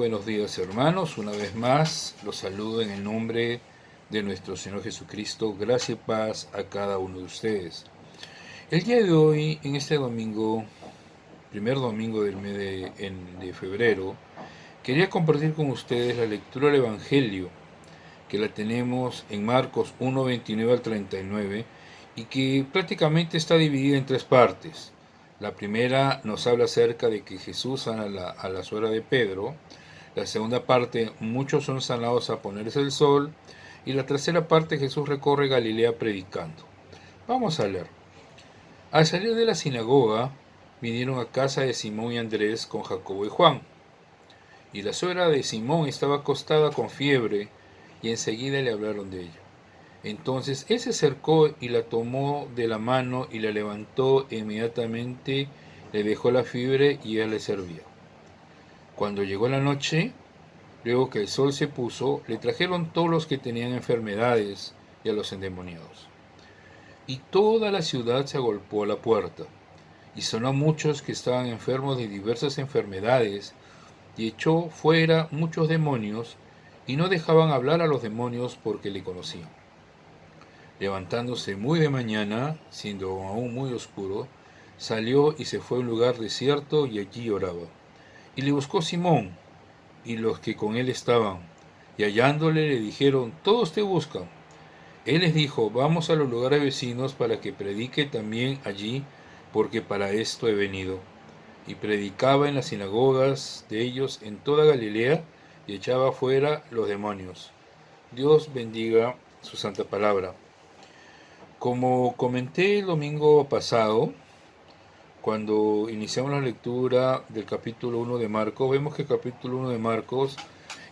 buenos días hermanos. Una vez más los saludo en el nombre de nuestro Señor Jesucristo. Gracia y paz a cada uno de ustedes. El día de hoy, en este domingo, primer domingo del mes de febrero, quería compartir con ustedes la lectura del Evangelio, que la tenemos en Marcos 1, 29 al 39, y que prácticamente está dividida en tres partes. La primera nos habla acerca de que Jesús sana a la suegra de Pedro. La segunda parte, muchos son sanados a ponerse el sol. Y la tercera parte, Jesús recorre Galilea predicando. Vamos a leer. Al salir de la sinagoga, vinieron a casa de Simón y Andrés con Jacobo y Juan. Y la suegra de Simón estaba acostada con fiebre, y enseguida le hablaron de ella. Entonces él se acercó y la tomó de la mano y la levantó, e inmediatamente le dejó la fiebre y ella le servía. Cuando llegó la noche, luego que el sol se puso, le trajeron todos los que tenían enfermedades y a los endemoniados. Y toda la ciudad se agolpó a la puerta, y sonó a muchos que estaban enfermos de diversas enfermedades, y echó fuera muchos demonios, y no dejaban hablar a los demonios porque le conocían. Levantándose muy de mañana, siendo aún muy oscuro, salió y se fue a un lugar desierto y allí oraba. Y le buscó Simón y los que con él estaban, y hallándole le dijeron: todos te buscan. Él les dijo: vamos a los lugares vecinos para que predique también allí, porque para esto he venido. Y predicaba en las sinagogas de ellos en toda Galilea, y echaba fuera los demonios. Dios bendiga su santa palabra. Como comenté el domingo pasado, cuando iniciamos la lectura del capítulo 1 de Marcos, vemos que el capítulo 1 de Marcos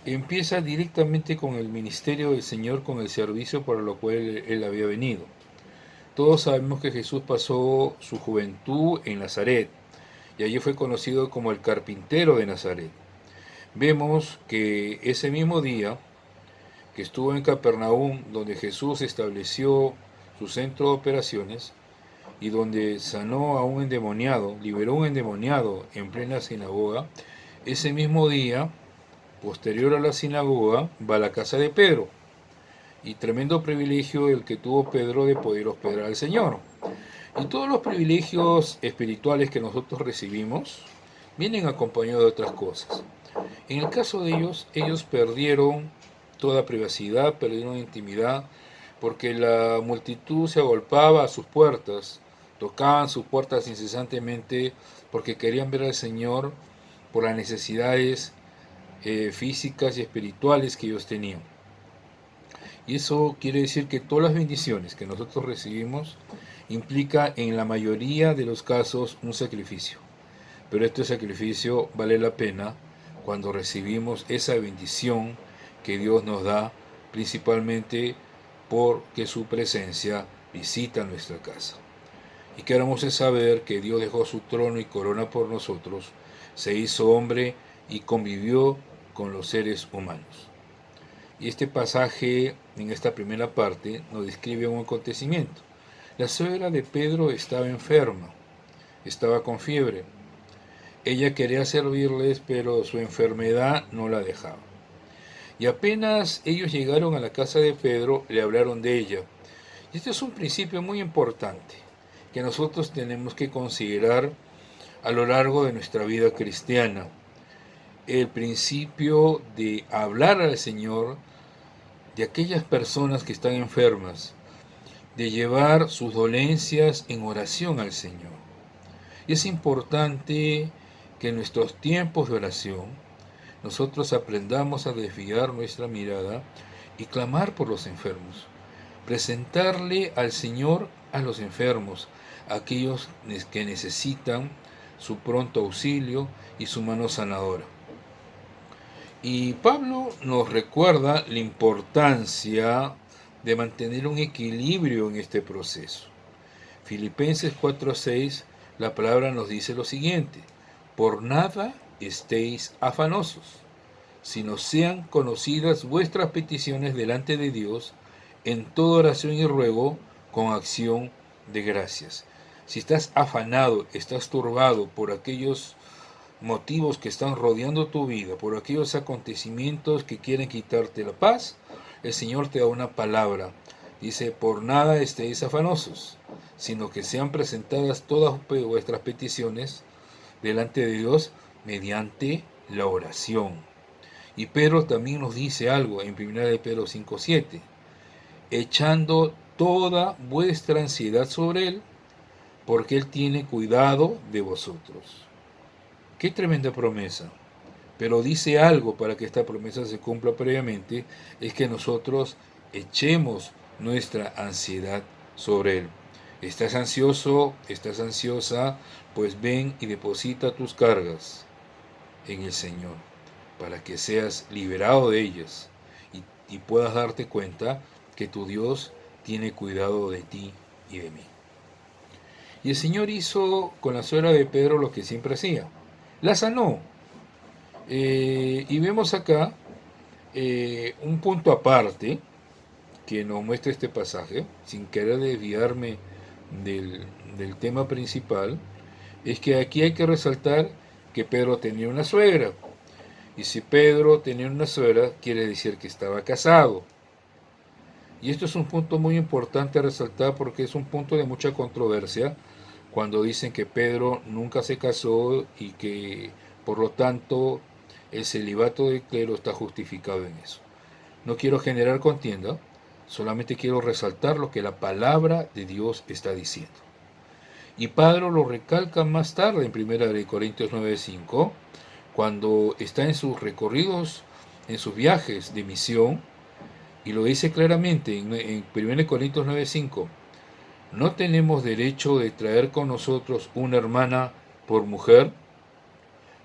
empieza directamente con el ministerio del Señor, con el servicio para lo cual él había venido. Todos sabemos que Jesús pasó su juventud en Nazaret, y allí fue conocido como el carpintero de Nazaret. Vemos que ese mismo día que estuvo en Capernaum, donde Jesús estableció su centro de operaciones, y donde sanó a un endemoniado, liberó a un endemoniado en plena sinagoga, ese mismo día, posterior a la sinagoga, va a la casa de Pedro. Y tremendo privilegio el que tuvo Pedro de poder hospedar al Señor. Y todos los privilegios espirituales que nosotros recibimos vienen acompañados de otras cosas. En el caso de ellos perdieron toda privacidad, perdieron intimidad, porque la multitud se agolpaba a sus puertas, tocaban sus puertas incesantemente porque querían ver al Señor por las necesidades físicas y espirituales que ellos tenían. Y eso quiere decir que todas las bendiciones que nosotros recibimos implica en la mayoría de los casos un sacrificio. Pero este sacrificio vale la pena cuando recibimos esa bendición que Dios nos da, principalmente porque su presencia visita nuestra casa. Y qué hermoso es saber que Dios dejó su trono y corona por nosotros, se hizo hombre y convivió con los seres humanos. Y este pasaje, en esta primera parte, nos describe un acontecimiento. La suegra de Pedro estaba enferma, estaba con fiebre. Ella quería servirles, pero su enfermedad no la dejaba. Y apenas ellos llegaron a la casa de Pedro, le hablaron de ella. Y este es un principio muy importante que nosotros tenemos que considerar a lo largo de nuestra vida cristiana. El principio de hablar al Señor de aquellas personas que están enfermas, de llevar sus dolencias en oración al Señor. Y es importante que en nuestros tiempos de oración nosotros aprendamos a desviar nuestra mirada y clamar por los enfermos, presentarle al Señor a los enfermos, a aquellos que necesitan su pronto auxilio y su mano sanadora. Y Pablo nos recuerda la importancia de mantener un equilibrio en este proceso. Filipenses 4:6, la palabra nos dice lo siguiente: por nada estéis afanosos, sino sean conocidas vuestras peticiones delante de Dios en toda oración y ruego con acción de gracias. Si estás afanado, estás turbado por aquellos motivos que están rodeando tu vida, por aquellos acontecimientos que quieren quitarte la paz, el Señor te da una palabra. Dice, por nada estéis afanosos, sino que sean presentadas todas vuestras peticiones delante de Dios mediante la oración. Y Pedro también nos dice algo en 1 de Pedro 5:7, echando toda vuestra ansiedad sobre Él, porque Él tiene cuidado de vosotros. Qué tremenda promesa. Pero dice algo para que esta promesa se cumpla previamente, es que nosotros echemos nuestra ansiedad sobre Él. ¿Estás ansioso? ¿Estás ansiosa? Pues ven y deposita tus cargas en el Señor, para que seas liberado de ellas y puedas darte cuenta que tu Dios tiene cuidado de ti y de mí. Y el Señor hizo con la suegra de Pedro lo que siempre hacía, la sanó. Y vemos acá un punto aparte que nos muestra este pasaje, sin querer desviarme del tema principal, es que aquí hay que resaltar que Pedro tenía una suegra. Y si Pedro tenía una suegra, quiere decir que estaba casado. Y esto es un punto muy importante a resaltar porque es un punto de mucha controversia cuando dicen que Pedro nunca se casó y que por lo tanto el celibato del clero está justificado en eso. No quiero generar contienda, solamente quiero resaltar lo que la palabra de Dios está diciendo. Y Pedro lo recalca más tarde en 1 Corintios 9:5, cuando está en sus recorridos, en sus viajes de misión, y lo dice claramente en 1 Corintios 9:5, ¿no tenemos derecho de traer con nosotros una hermana por mujer,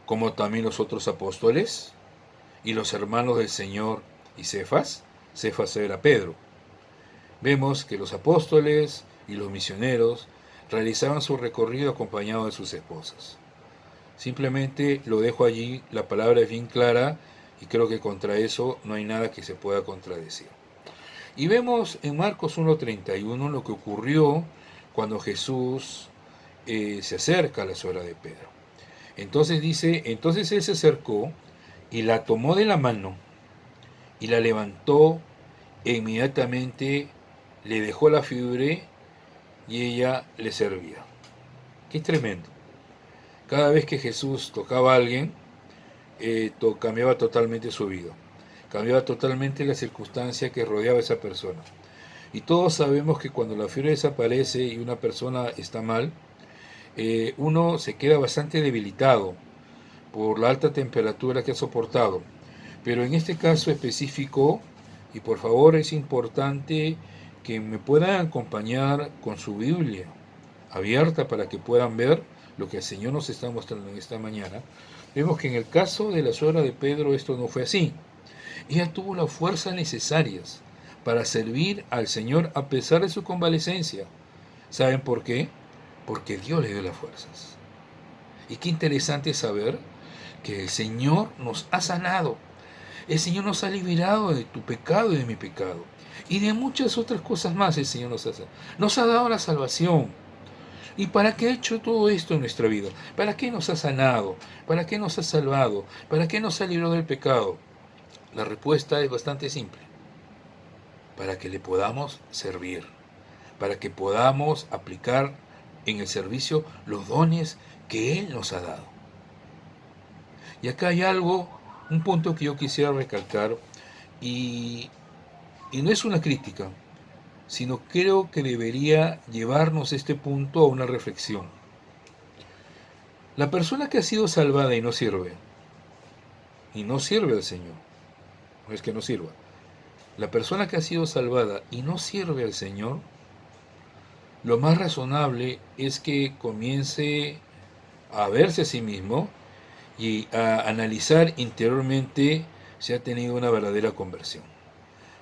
como también los otros apóstoles y los hermanos del Señor y Cefas? Cefas era Pedro. Vemos que los apóstoles y los misioneros realizaban su recorrido acompañados de sus esposas. Simplemente lo dejo allí, la palabra es bien clara y creo que contra eso no hay nada que se pueda contradecir. Y vemos en Marcos 1:31 lo que ocurrió cuando Jesús se acerca a la suegra de Pedro. Entonces dice, entonces él se acercó y la tomó de la mano y la levantó e inmediatamente le dejó la fiebre y ella le servía. Qué tremendo. Cada vez que Jesús tocaba a alguien, cambiaba totalmente su vida. Cambiaba totalmente la circunstancia que rodeaba a esa persona. Y todos sabemos que cuando la fiebre desaparece y una persona está mal, uno se queda bastante debilitado por la alta temperatura que ha soportado. Pero en este caso específico, y por favor es importante que me puedan acompañar con su Biblia abierta para que puedan ver lo que el Señor nos está mostrando en esta mañana, vemos que en el caso de la suegra de Pedro esto no fue así. Ella tuvo las fuerzas necesarias para servir al Señor a pesar de su convalecencia. ¿Saben por qué? Porque Dios le dio las fuerzas. Y qué interesante saber que el Señor nos ha sanado. El Señor nos ha liberado de tu pecado y de mi pecado. Y de muchas otras cosas más el Señor nos ha sanado. Nos ha dado la salvación. ¿Y para qué ha hecho todo esto en nuestra vida? ¿Para qué nos ha sanado? ¿Para qué nos ha salvado? ¿Para qué nos ha librado del pecado? La respuesta es bastante simple. Para que le podamos servir. Para que podamos aplicar en el servicio los dones que Él nos ha dado. Y acá hay algo, un punto que yo quisiera recalcar, y no es una crítica, sino creo que debería llevarnos este punto a una reflexión. La persona que ha sido salvada y no sirve al Señor, no es que no sirva, la persona que ha sido salvada y no sirve al Señor, lo más razonable es que comience a verse a sí mismo y a analizar interiormente si ha tenido una verdadera conversión.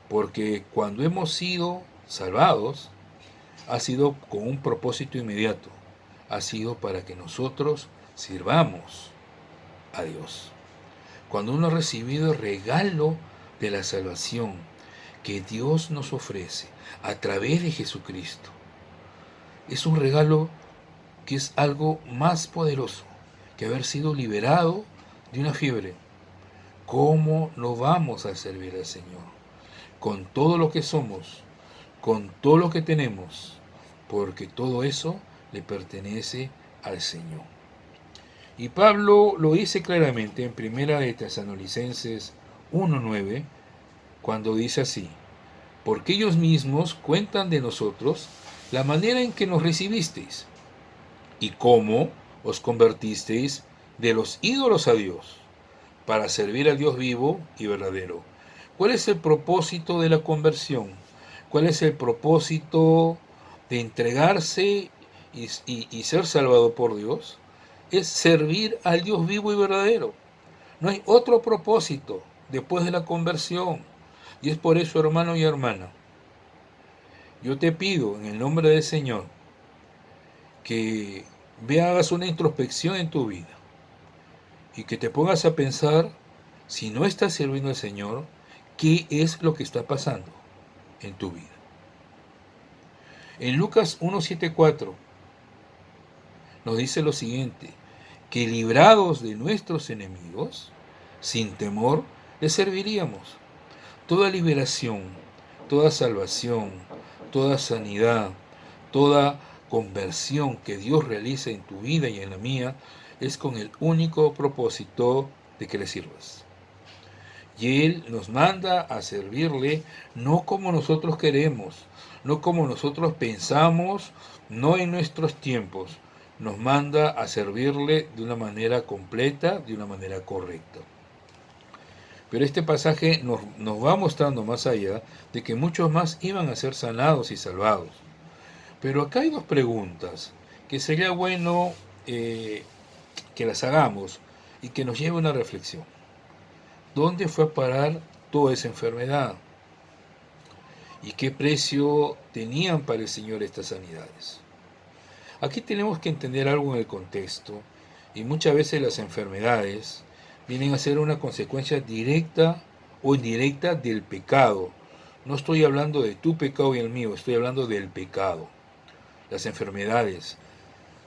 Porque cuando hemos sido salvados, ha sido con un propósito inmediato. Ha sido para que nosotros sirvamos a Dios. Cuando uno ha recibido el regalo de la salvación que Dios nos ofrece a través de Jesucristo, es un regalo que es algo más poderoso que haber sido liberado de una fiebre. ¿Cómo no vamos a servir al Señor? Con todo lo que somos, con todo lo que tenemos, porque todo eso le pertenece al Señor. Y Pablo lo dice claramente en Primera de Tesalonicenses 1:9, cuando dice así: porque ellos mismos cuentan de nosotros la manera en que nos recibisteis y cómo os convertisteis de los ídolos a Dios, para servir al Dios vivo y verdadero. ¿Cuál es el propósito de la conversión? ¿Cuál es el propósito de entregarse y ser salvado por Dios? Es servir al Dios vivo y verdadero. No hay otro propósito después de la conversión. Y es por eso, hermano y hermana, yo te pido en el nombre del Señor que hagas una introspección en tu vida y que te pongas a pensar, si no estás sirviendo al Señor, ¿qué es lo que está pasando en tu vida? En Lucas 1:7-4 nos dice lo siguiente: que librados de nuestros enemigos, sin temor, les serviríamos. Toda liberación, toda salvación, toda sanidad, toda conversión que Dios realiza en tu vida y en la mía es con el único propósito de que le sirvas. Y Él nos manda a servirle no como nosotros queremos, no como nosotros pensamos, no en nuestros tiempos. Nos manda a servirle de una manera completa, de una manera correcta. Pero este pasaje nos va mostrando más allá de que muchos más iban a ser sanados y salvados. Pero acá hay dos preguntas que sería bueno que las hagamos y que nos lleve a una reflexión. ¿Dónde fue a parar toda esa enfermedad? ¿Y qué precio tenían para el Señor estas sanidades? Aquí tenemos que entender algo en el contexto, y muchas veces las enfermedades vienen a ser una consecuencia directa o indirecta del pecado. No estoy hablando de tu pecado y el mío, estoy hablando del pecado. Las enfermedades,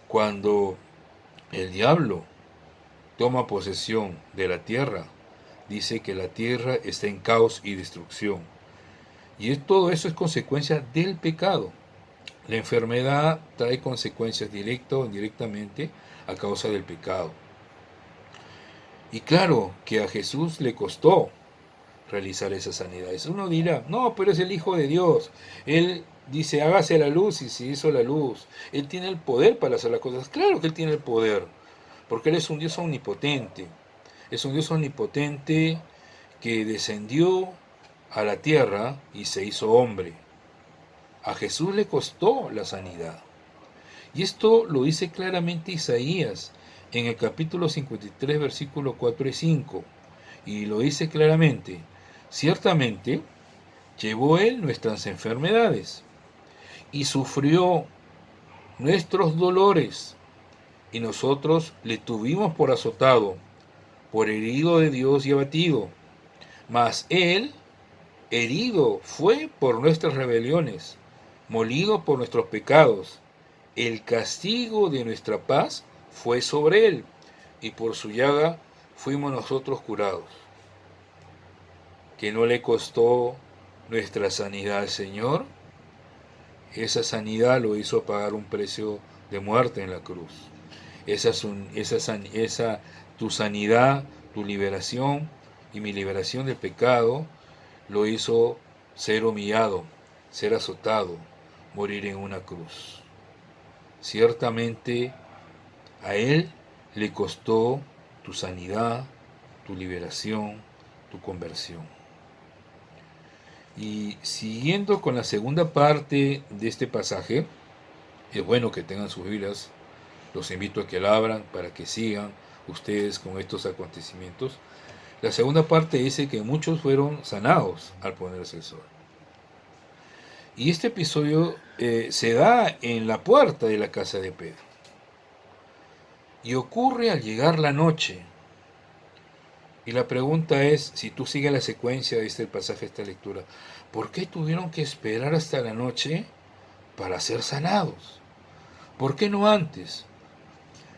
cuando el diablo toma posesión de la tierra, dice que la tierra está en caos y destrucción. Y todo eso es consecuencia del pecado. La enfermedad trae consecuencias directas o indirectamente a causa del pecado. Y claro que a Jesús le costó realizar esas sanidades. Uno dirá, no, pero es el Hijo de Dios. Él dice, hágase la luz, y se hizo la luz. Él tiene el poder para hacer las cosas. Claro que Él tiene el poder, porque Él es un Dios omnipotente. Es un Dios omnipotente que descendió a la tierra y se hizo hombre. A Jesús le costó la sanidad. Y esto lo dice claramente Isaías en el capítulo 53, versículos 4 y 5. Y lo dice claramente: ciertamente llevó Él nuestras enfermedades y sufrió nuestros dolores, y nosotros le tuvimos por azotado, por herido de Dios y abatido. Mas Él herido fue por nuestras rebeliones, molido por nuestros pecados. El castigo de nuestra paz fue sobre Él, y por su llaga fuimos nosotros curados. ¿Que no le costó nuestra sanidad al Señor? Esa sanidad lo hizo pagar un precio de muerte en la cruz. Tu sanidad, tu liberación y mi liberación del pecado lo hizo ser humillado, ser azotado, morir en una cruz. Ciertamente a Él le costó tu sanidad, tu liberación, tu conversión. Y siguiendo con la segunda parte de este pasaje, es bueno que tengan sus Biblias, los invito a que la abran para que sigan ustedes con estos acontecimientos. La segunda parte dice que muchos fueron sanados al ponerse el sol. Y este episodio se da en la puerta de la casa de Pedro. Y ocurre al llegar la noche. Y la pregunta es, si tú sigues la secuencia de este pasaje, esta lectura, ¿por qué tuvieron que esperar hasta la noche para ser sanados? ¿Por qué no antes?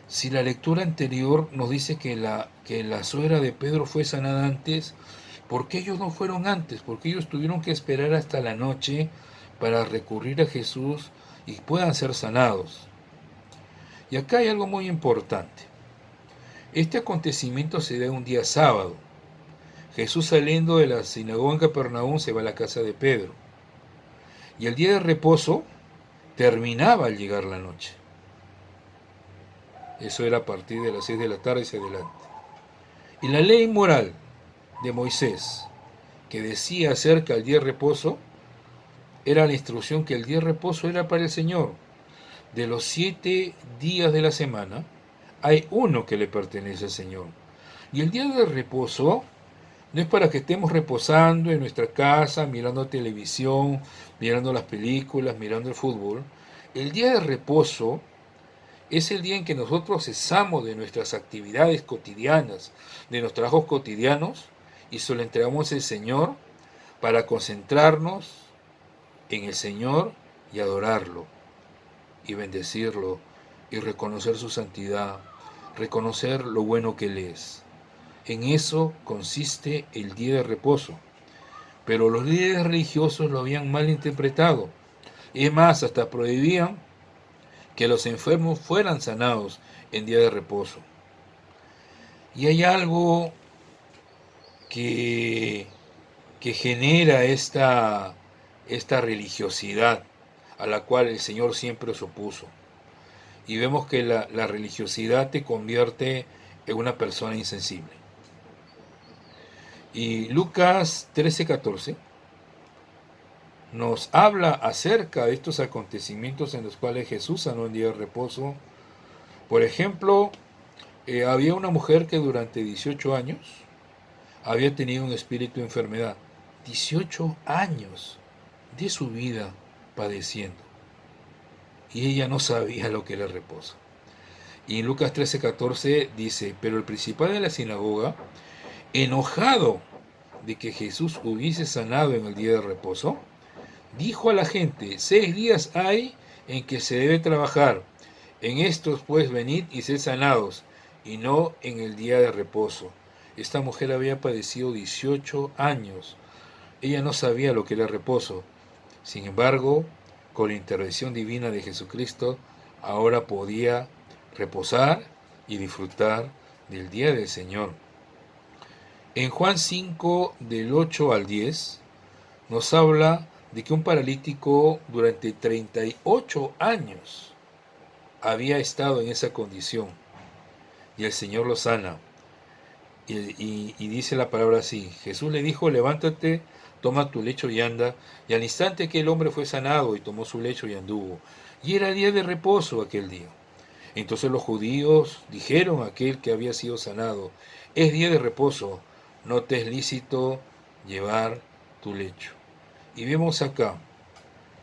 Si la lectura anterior nos dice que la suegra de Pedro fue sanada antes, ¿por qué ellos no fueron antes? Porque ellos tuvieron que esperar hasta la noche para recurrir a Jesús y puedan ser sanados. Y acá hay algo muy importante. Este acontecimiento se da un día sábado. Jesús, saliendo de la sinagoga en Capernaum, se va a la casa de Pedro. Y el día de reposo terminaba al llegar la noche. Eso era a partir de las 6 de la tarde hacia adelante. Y la ley moral de Moisés, que decía acerca del día de reposo, era la instrucción que el día de reposo era para el Señor. De los 7 días de la semana, hay uno que le pertenece al Señor. Y el día de reposo no es para que estemos reposando en nuestra casa, mirando televisión, mirando las películas, mirando el fútbol. El día de reposo es el día en que nosotros cesamos de nuestras actividades cotidianas, de nuestros trabajos cotidianos, y se lo entregamos al Señor para concentrarnos en el Señor y adorarlo, y bendecirlo, y reconocer su santidad, reconocer lo bueno que Él es. En eso consiste el día de reposo. Pero los líderes religiosos lo habían mal interpretado. Es más, hasta prohibían que los enfermos fueran sanados en día de reposo. Y hay algo que, que genera esta religiosidad a la cual el Señor siempre se opuso. Y vemos que la religiosidad te convierte en una persona insensible. Y Lucas 13:14 nos habla acerca de estos acontecimientos en los cuales Jesús sanó en día de reposo. Por ejemplo, había una mujer que durante 18 años había tenido un espíritu de enfermedad. 18 años de su vida padeciendo. Y ella no sabía lo que era el reposo. Y en Lucas 13:14 dice, pero el principal de la sinagoga, enojado de que Jesús hubiese sanado en el día de reposo, dijo a la gente, 6 días hay en que se debe trabajar, en estos pues venid y sed sanados, y no en el día de reposo. Esta mujer había padecido 18 años, ella no sabía lo que era reposo. Sin embargo, con la intervención divina de Jesucristo, ahora podía reposar y disfrutar del día del Señor. En Juan 5, del 8 al 10, nos habla de que un paralítico durante 38 años había estado en esa condición y el Señor lo sana. Y dice la palabra así, Jesús le dijo, levántate, toma tu lecho y anda. Y al instante que el hombre fue sanado y tomó su lecho y anduvo. Y era día de reposo aquel día. Entonces los judíos dijeron a aquel que había sido sanado, es día de reposo, no te es lícito llevar tu lecho. Y vemos acá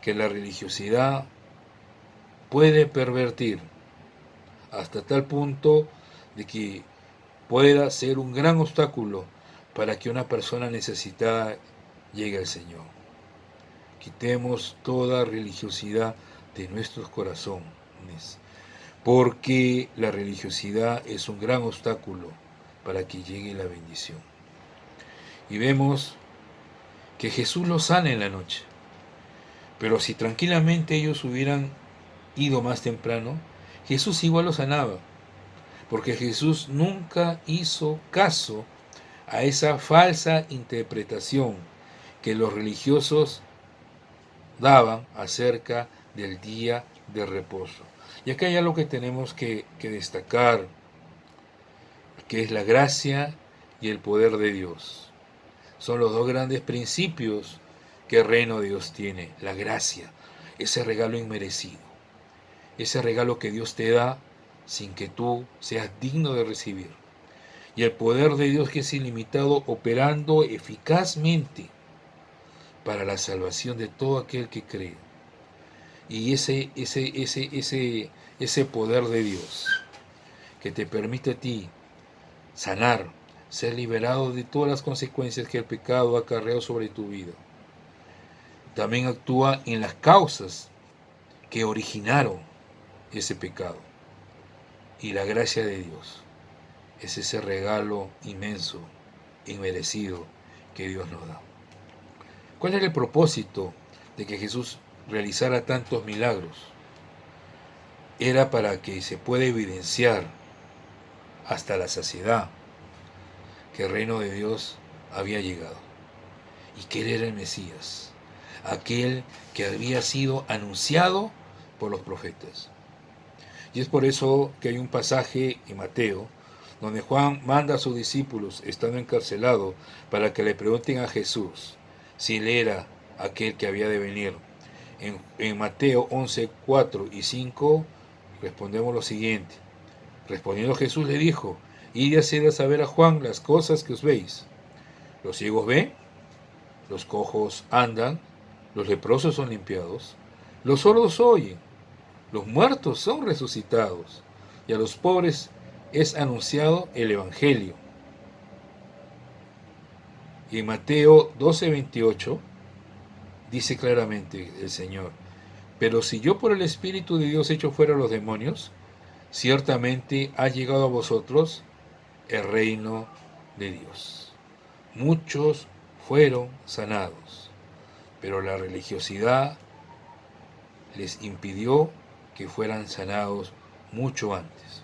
que la religiosidad puede pervertir hasta tal punto de que pueda ser un gran obstáculo para que una persona necesitada llegue al Señor. Quitemos toda religiosidad de nuestros corazones, porque la religiosidad es un gran obstáculo para que llegue la bendición. Y vemos que Jesús los sana en la noche, pero si tranquilamente ellos hubieran ido más temprano, Jesús igual los sanaba, porque Jesús nunca hizo caso a esa falsa interpretación que los religiosos daban acerca del día de reposo. Y acá hay algo que tenemos que destacar, que es la gracia y el poder de Dios. Son los dos grandes principios que el reino de Dios tiene. La gracia, ese regalo inmerecido, ese regalo que Dios te da sin que tú seas digno de recibir. Y el poder de Dios que es ilimitado, operando eficazmente para la salvación de todo aquel que cree. Y ese poder de Dios que te permite a ti sanar, ser liberado de todas las consecuencias que el pecado ha acarreado sobre tu vida. También actúa en las causas que originaron ese pecado. y la gracia de Dios. Es ese regalo inmenso, inmerecido que Dios nos da. ¿Cuál era el propósito de que Jesús realizara tantos milagros? Era para que se pueda evidenciar hasta la saciedad que el reino de Dios había llegado y que Él era el Mesías, aquel que había sido anunciado por los profetas. Y es por eso que hay un pasaje en Mateo donde Juan manda a sus discípulos, estando encarcelado, para que le pregunten a Jesús si Él era aquel que había de venir. En Mateo 11, 4 y 5 respondemos lo siguiente. Respondiendo Jesús le dijo: id y haced a saber a Juan las cosas que os veis. Los ciegos ven, los cojos andan, los leprosos son limpiados, los sordos oyen, los muertos son resucitados, y a los pobres es anunciado el Evangelio. Y en Mateo 12:28 dice claramente el Señor: pero si yo por el Espíritu de Dios echo fuera a los demonios, ciertamente ha llegado a vosotros el reino de Dios. Muchos fueron sanados, pero la religiosidad les impidió que fueran sanados mucho antes.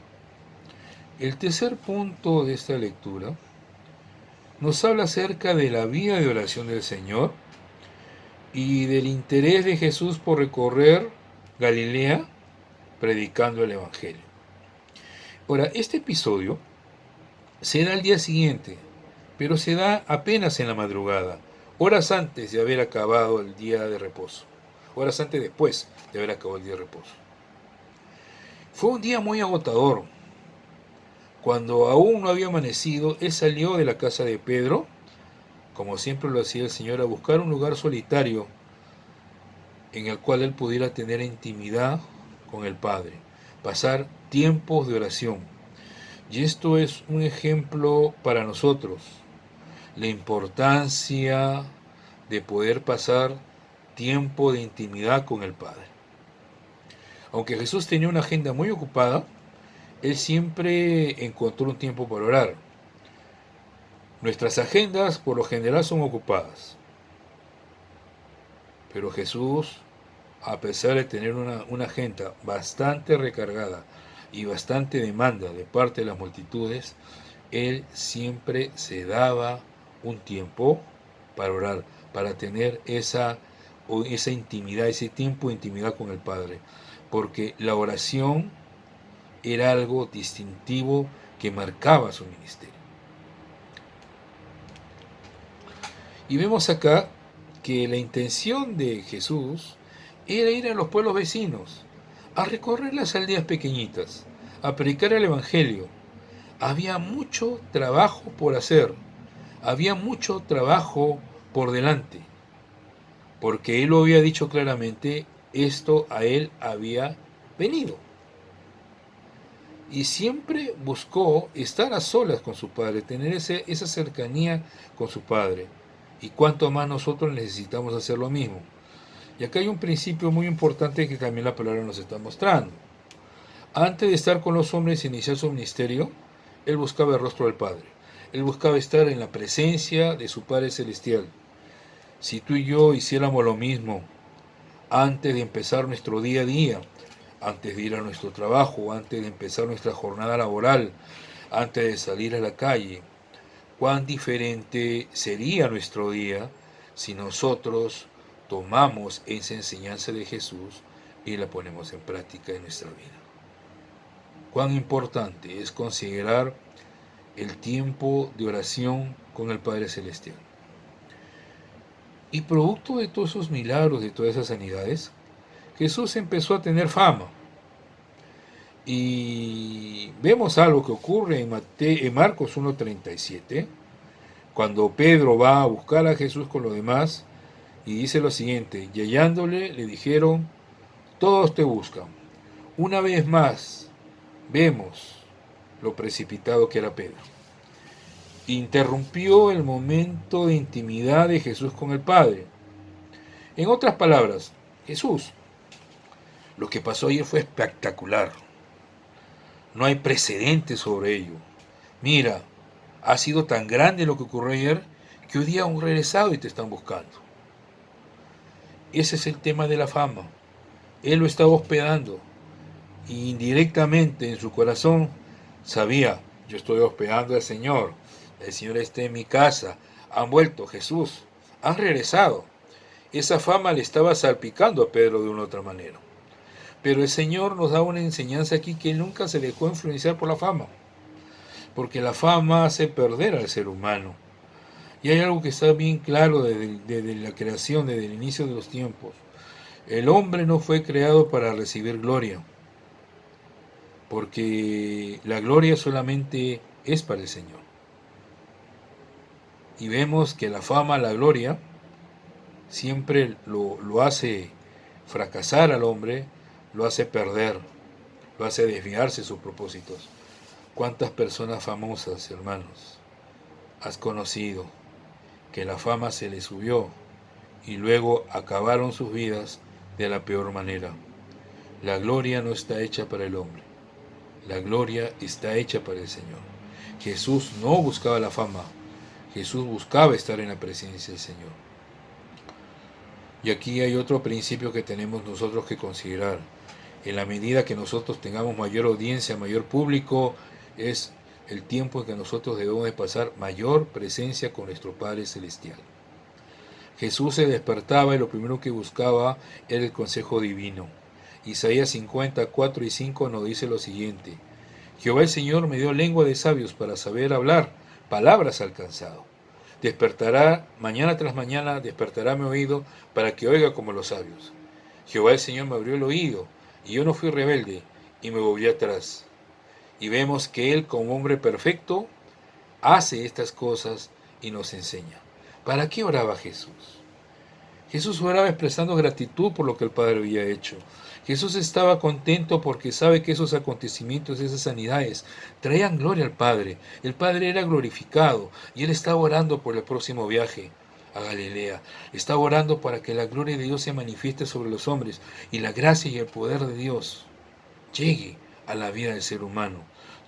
El tercer punto de esta lectura nos habla acerca de la vida de oración del Señor y del interés de Jesús por recorrer Galilea predicando el Evangelio. Ahora, este episodio se da al día siguiente, pero se da apenas en la madrugada, horas antes de haber acabado el día de reposo, horas antes después de haber acabado el día de reposo. Fue un día muy agotador. Cuando aún no había amanecido, él salió de la casa de Pedro, como siempre lo hacía el Señor, a buscar un lugar solitario en el cual él pudiera tener intimidad con el Padre, pasar tiempos de oración. Y esto es un ejemplo para nosotros, la importancia de poder pasar tiempo de intimidad con el Padre. Aunque Jesús tenía una agenda muy ocupada, él siempre encontró un tiempo para orar. Nuestras agendas por lo general son ocupadas, pero Jesús, a pesar de tener una agenda bastante recargada y bastante demanda de parte de las multitudes, él siempre se daba un tiempo para orar, para tener esa intimidad, ese tiempo de intimidad con el Padre, porque la oración era algo distintivo que marcaba su ministerio. Y vemos acá que la intención de Jesús era ir a los pueblos vecinos, a recorrer las aldeas pequeñitas, a predicar el Evangelio. Había mucho trabajo por hacer, había mucho trabajo por delante, porque él lo había dicho claramente, esto a él había venido. Y siempre buscó estar a solas con su Padre, tener esa cercanía con su Padre. Y cuánto más nosotros necesitamos hacer lo mismo. Y acá hay un principio muy importante que también la palabra nos está mostrando. Antes de estar con los hombres e iniciar su ministerio, él buscaba el rostro del Padre. Él buscaba estar en la presencia de su Padre Celestial. Si tú y yo hiciéramos lo mismo antes de empezar nuestro día a día, antes de ir a nuestro trabajo, antes de empezar nuestra jornada laboral, antes de salir a la calle, cuán diferente sería nuestro día si nosotros tomamos esa enseñanza de Jesús y la ponemos en práctica en nuestra vida. Cuán importante es considerar el tiempo de oración con el Padre Celestial. Y producto de todos esos milagros, de todas esas sanidades, Jesús empezó a tener fama. Y vemos algo que ocurre en Marcos 1:37, cuando Pedro va a buscar a Jesús con los demás, y dice lo siguiente: y hallándole le dijeron, todos te buscan. Una vez más vemos lo precipitado que era Pedro. Interrumpió el momento de intimidad de Jesús con el Padre. En otras palabras, Jesús, lo que pasó ayer fue espectacular. no hay precedente sobre ello. Mira, ha sido tan grande lo que ocurrió ayer que hoy día han regresado y te están buscando. Ese es el tema de la fama. Él lo estaba hospedando y indirectamente en su corazón sabía, yo estoy hospedando al Señor, el Señor está en mi casa, han vuelto Jesús, han regresado. Esa fama le estaba salpicando a Pedro de una u otra manera. Pero el Señor nos da una enseñanza aquí que él nunca se dejó influenciar por la fama, porque la fama hace perder al ser humano. Y hay algo que está bien claro desde la creación, desde el inicio de los tiempos. El hombre no fue creado para recibir gloria, porque la gloria solamente es para el Señor. Y vemos que la fama, la gloria, siempre lo hace fracasar al hombre, lo hace perder, lo hace desviarse de sus propósitos. ¿Cuántas personas famosas, hermanos, has conocido que la fama se les subió y luego acabaron sus vidas de la peor manera? La gloria no está hecha para el hombre, la gloria está hecha para el Señor. Jesús no buscaba la fama, Jesús buscaba estar en la presencia del Señor. Y aquí hay otro principio que tenemos nosotros que considerar. En la medida que nosotros tengamos mayor audiencia, mayor público, es el tiempo en que nosotros debemos de pasar mayor presencia con nuestro Padre Celestial. Jesús se despertaba y lo primero que buscaba era el consejo divino. Isaías 54 y 5 nos dice lo siguiente: Jehová el Señor me dio lengua de sabios para saber hablar, palabras alcanzado. Despertará, mañana tras mañana, despertará mi oído para que oiga como los sabios. Jehová el Señor me abrió el oído, y yo no fui rebelde, y me volví atrás. Y vemos que Él, como hombre perfecto, hace estas cosas y nos enseña. ¿Para qué oraba Jesús? Jesús oraba expresando gratitud por lo que el Padre había hecho. Jesús estaba contento porque sabe que esos acontecimientos, esas sanidades, traían gloria al Padre. El Padre era glorificado y Él estaba orando por el próximo viaje a Galilea. Estaba orando para que la gloria de Dios se manifieste sobre los hombres y la gracia y el poder de Dios llegue a la vida del ser humano.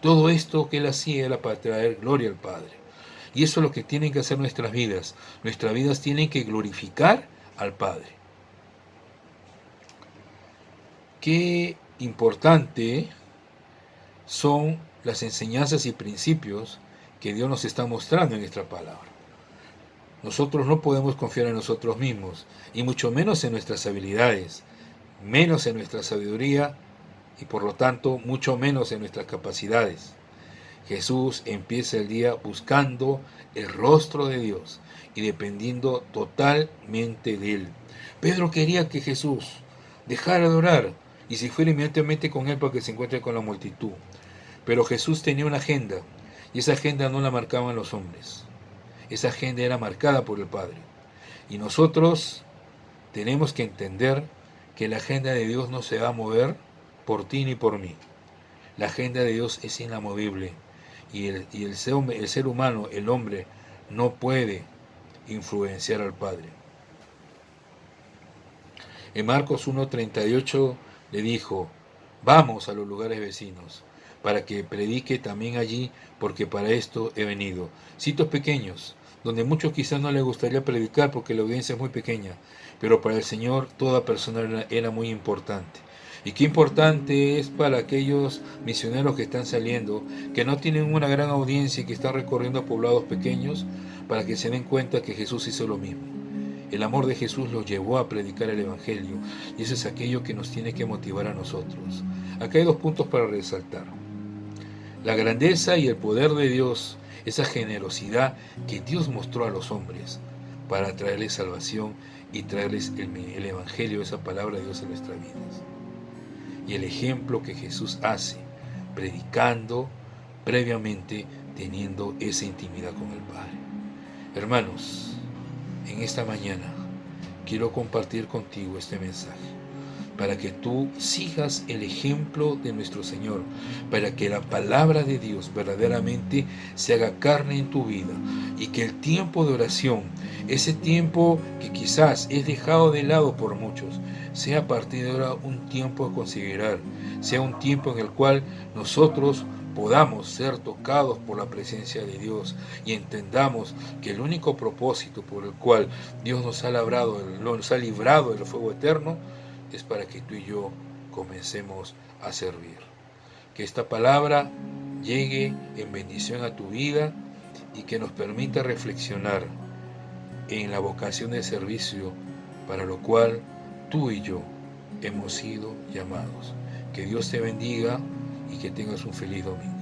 Todo esto que Él hacía era para traer gloria al Padre. Y eso es lo que tienen que hacer nuestras vidas. Nuestras vidas tienen que glorificar al Padre. Qué importante son las enseñanzas y principios que Dios nos está mostrando en esta palabra. Nosotros no podemos confiar en nosotros mismos, y mucho menos en nuestras habilidades, menos en nuestra sabiduría, y por lo tanto mucho menos en nuestras capacidades. Jesús empieza el día buscando el rostro de Dios y dependiendo totalmente de Él. Pedro quería que Jesús dejara de orar y se fuera inmediatamente con Él para que se encuentre con la multitud. Pero Jesús tenía una agenda, y esa agenda no la marcaban los hombres. Esa agenda era marcada por el Padre. Y nosotros tenemos que entender que la agenda de Dios no se va a mover por ti ni por mí. La agenda de Dios es inamovible. Y el ser humano, el hombre, no puede influenciar al Padre. En Marcos 1:38 le dijo: vamos a los lugares vecinos, para que predique también allí, porque para esto he venido. Sitios pequeños, donde muchos quizás no les gustaría predicar porque la audiencia es muy pequeña, pero para el Señor toda persona era muy importante. Y qué importante es para aquellos misioneros que están saliendo, que no tienen una gran audiencia y que están recorriendo poblados pequeños, para que se den cuenta que Jesús hizo lo mismo. El amor de Jesús los llevó a predicar el Evangelio, y eso es aquello que nos tiene que motivar a nosotros. Acá hay dos puntos para resaltar: la grandeza y el poder de Dios, esa generosidad que Dios mostró a los hombres para traerles salvación y traerles el Evangelio, esa palabra de Dios en nuestras vidas. Y el ejemplo que Jesús hace, predicando previamente, teniendo esa intimidad con el Padre. Hermanos, en esta mañana quiero compartir contigo este mensaje, para que tú sigas el ejemplo de nuestro Señor, para que la palabra de Dios verdaderamente se haga carne en tu vida y que el tiempo de oración, ese tiempo que quizás es dejado de lado por muchos, sea a partir de ahora un tiempo a considerar, sea un tiempo en el cual nosotros podamos ser tocados por la presencia de Dios y entendamos que el único propósito por el cual Dios nos ha librado del fuego eterno es para que tú y yo comencemos a servir. Que esta palabra llegue en bendición a tu vida y que nos permita reflexionar en la vocación de servicio para lo cual tú y yo hemos sido llamados. Que Dios te bendiga y que tengas un feliz domingo.